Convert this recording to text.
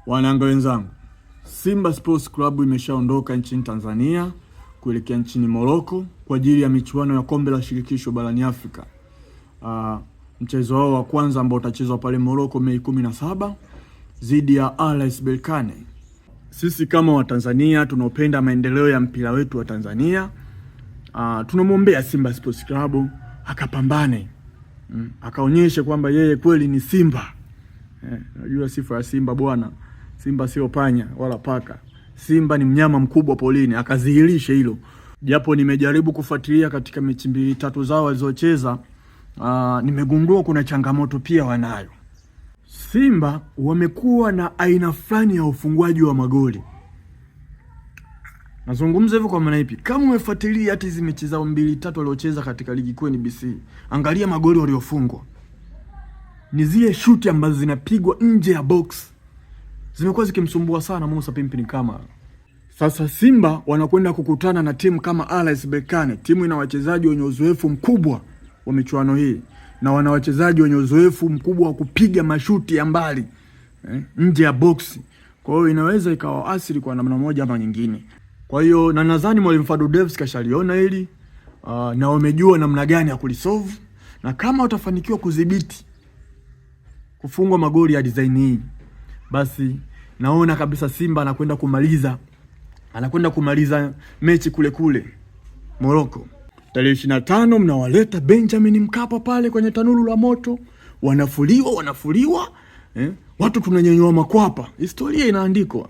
Wananga wenzangu, Simba Sports Club imeshaondoka nchini Tanzania kuelekea nchini Morocco kwa ajili ya michuano ya kombe la shirikisho barani Afrika. Mchezo wao wa kwanza ambao utachezwa pale Morocco Mei 17 dhidi ya RS Berkane. Sisi kama Watanzania tunaopenda maendeleo ya mpira wetu wa Tanzania, tunamwombea Simba Sports Club akapambane. Akaonyeshe kwamba yeye kweli ni Simba. Najua sifa ya Simba bwana. Simba sio panya wala paka. Simba ni mnyama mkubwa polini, akadhihirisha hilo. Japo nimejaribu kufuatilia katika mechi 2-3 zao walizocheza, nimegundua kuna changamoto pia wanayo. Simba wamekuwa na aina fulani ya ufunguaji wa magoli. Nazungumza hivyo kwa maana ipi? Kama umefuatilia hata hizo mechi zao 2-3 waliocheza katika ligi kuu NBC, angalia magoli waliofungwa. Ni zile shuti ambazo zinapigwa nje ya box. Zimekuwa zikimsumbua sana Musa Pimpini Kamara. Sasa Simba wanakwenda kukutana na timu kama RS Berkane. Timu ina wachezaji wenye uzoefu mkubwa wa michuano hii, na wana wachezaji wenye uzoefu mkubwa wa kupiga mashuti ya mbali nje ya box. Kwa hiyo inaweza ikawaasili kwa namna moja ama nyingine. Kwa hiyo na nadhani mwalimu Fadlu Davids kashaliona hili, na wamejua namna gani ya kulisolve, na kama watafanikiwa kudhibiti kufungwa magoli ya design hii, basi naona kabisa Simba anakwenda kumaliza mechi kule Morocco. Tarehe 25 mnawaleta Benjamin Mkapa pale kwenye tanuru la moto, wanafuliwa watu tunanyanyua makwapa. Historia inaandikwa.